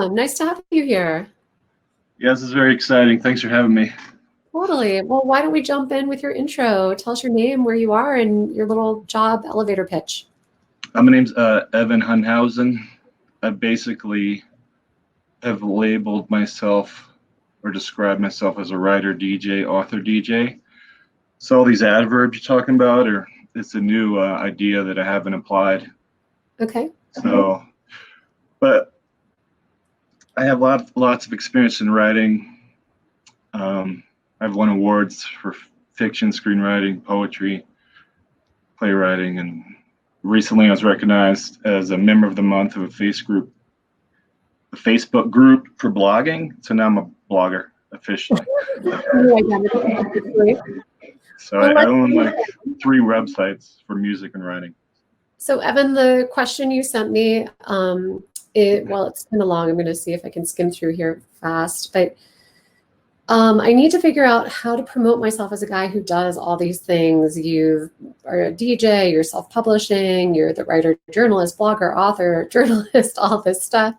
welcome. Nice to have you here. Yes, it's very exciting. Thanks for having me. Totally. Well, why don't we jump in with your intro? Tell us your name, where you are, and your little job elevator pitch. My name's Evan Hunhausen. I basically have labeled myself or described myself as a writer, DJ, author, DJ. So all these adverbs you're talking about, it's a new idea that I haven't applied. Okay. So, but I have lots of experience in writing. I've won awards for fiction, screenwriting, poetry, playwriting, and recently I was recognized as a member of the month of a Facebook group for blogging. So now I'm a blogger officially. So I own like 3 websites for music and writing. So Evan, the question you sent me, it's kind of long. I'm going to see if I can skim through here fast, but I need to figure out how to promote myself as a guy who does all these things. You are a DJ, you're self-publishing, you're the writer, journalist, blogger, author, journalist, all this stuff.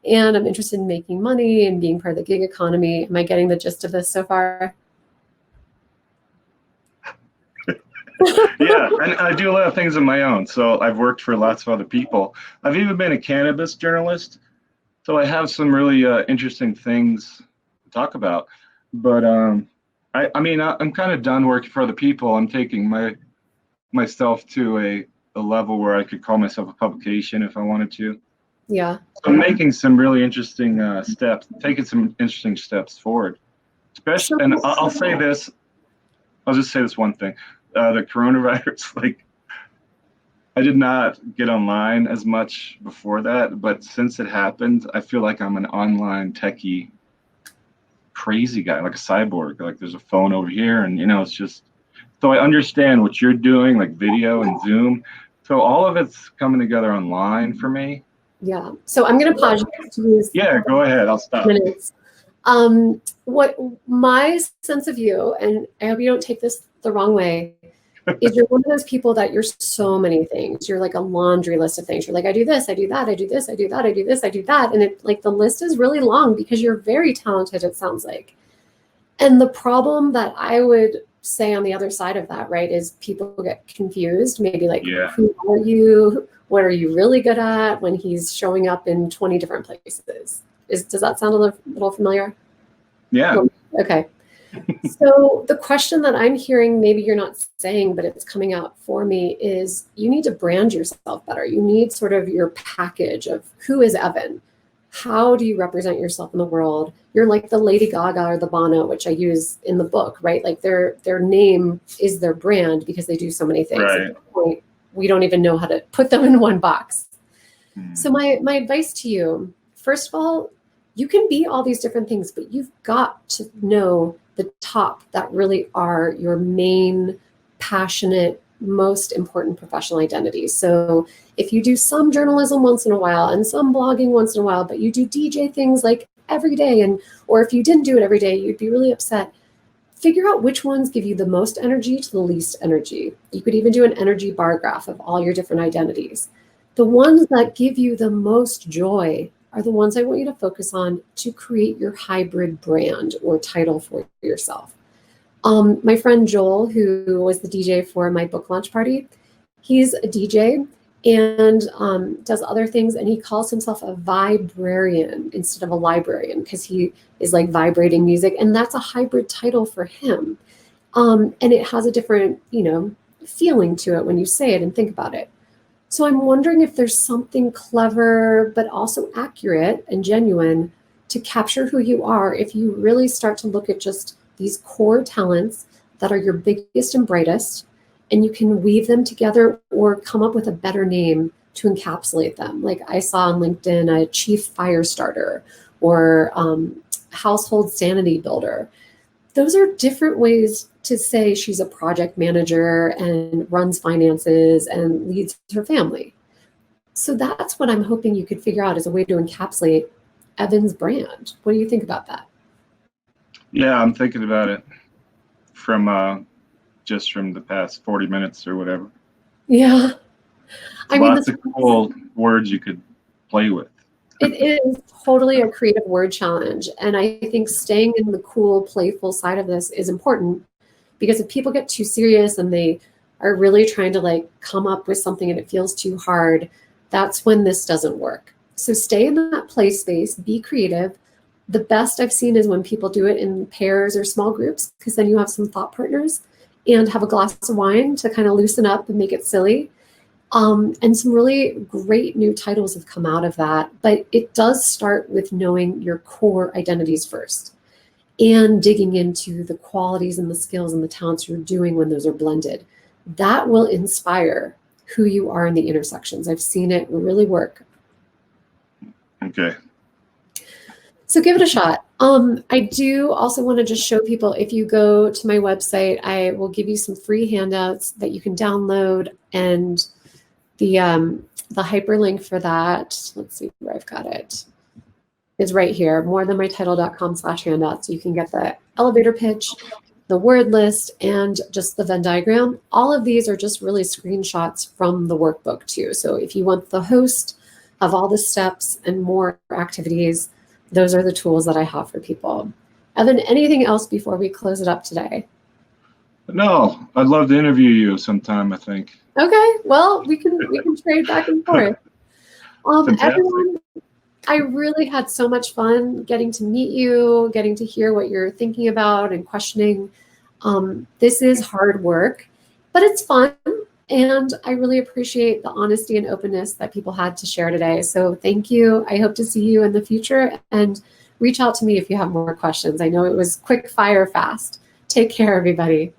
And I'm interested in making money and being part of the gig economy. Am I getting the gist of this so far? Yeah, and I do a lot of things on my own. So I've worked for lots of other people. I've even been a cannabis journalist. So I have some really interesting things to talk about. But I mean, I'm kind of done working for other people. I'm taking myself to a level where I could call myself a publication if I wanted to. Yeah. So I'm making some really interesting steps, taking some interesting steps forward. Especially, and I'll say this. I'll just say this one thing. The coronavirus, like, I did not get online as much before that, but since it happened, I feel like I'm an online techie crazy guy, like a cyborg. Like there's a phone over here, and it's just, so I understand what you're doing, like video and Zoom. So all of it's coming together online for me. Yeah. So I'm going to pause you. Yeah, go ahead. I'll stop. Minutes. What my sense of you, and I hope you don't take this the wrong way, is you're one of those people that you're so many things. You're like a laundry list of things. You're like, I do this, I do that, I do this, I do that, I do this, I do that. And it, like, the list is really long because you're very talented, it sounds like. And the problem that I would say on the other side of that, right, is people get confused. Maybe like, Who are you? What are you really good at, when he's showing up in 20 different places? Does that sound a little familiar? Yeah. Okay. So the question that I'm hearing, maybe you're not saying, but it's coming out for me, is you need to brand yourself better. You need sort of your package of who is Evan? How do you represent yourself in the world? You're like the Lady Gaga or the Bono, which I use in the book, right? Like their name is their brand because they do so many things. Right. At this point, we don't even know how to put them in one box. So my advice to you, first of all, you can be all these different things, but you've got to know the top that really are your main, passionate, most important professional identities. So if you do some journalism once in a while and some blogging once in a while, but you do DJ things like every day, or if you didn't do it every day, you'd be really upset. Figure out which ones give you the most energy to the least energy. You could even do an energy bar graph of all your different identities. The ones that give you the most joy are the ones I want you to focus on to create your hybrid brand or title for yourself. My friend Joel, who was the DJ for my book launch party, he's a DJ and does other things, and he calls himself a vibrarian instead of a librarian because he is like vibrating music, and that's a hybrid title for him. And it has a different, feeling to it when you say it and think about it. So I'm wondering if there's something clever, but also accurate and genuine to capture who you are if you really start to look at just these core talents that are your biggest and brightest, and you can weave them together or come up with a better name to encapsulate them. Like I saw on LinkedIn, a chief fire starter or household sanity builder. Those are different ways to say she's a project manager and runs finances and leads her family. So that's what I'm hoping you could figure out as a way to encapsulate Evan's brand. What do you think about that? Yeah, I'm thinking about it from just from the past 40 minutes or whatever. Yeah. Lots of cool words you could play with. It is totally a creative word challenge. And I think staying in the cool, playful side of this is important, because if people get too serious and they are really trying to like come up with something and it feels too hard, that's when this doesn't work. So stay in that play space, be creative. The best I've seen is when people do it in pairs or small groups, because then you have some thought partners and have a glass of wine to kind of loosen up and make it silly. And some really great new titles have come out of that. But it does start with knowing your core identities first and digging into the qualities and the skills and the talents you're doing when those are blended. That will inspire who you are in the intersections. I've seen it really work. Okay. So give it a shot. I do also want to just show people, if you go to my website, I will give you some free handouts that you can download, and the hyperlink for that, let's see where I've got it, is right here, morethanmytitle.com/handouts. You can get the elevator pitch, the word list, and just the Venn diagram. All of these are just really screenshots from the workbook too. So if you want the host of all the steps and more activities, those are the tools that I have for people. Evan, anything else before we close it up today? No, I'd love to interview you sometime, I think. Okay, well, we can trade back and forth. Everyone, I really had so much fun getting to meet you, getting to hear what you're thinking about and questioning. This is hard work, but it's fun. And I really appreciate the honesty and openness that people had to share today. So thank you. I hope to see you in the future, and reach out to me if you have more questions. I know it was quick fire fast. Take care, everybody.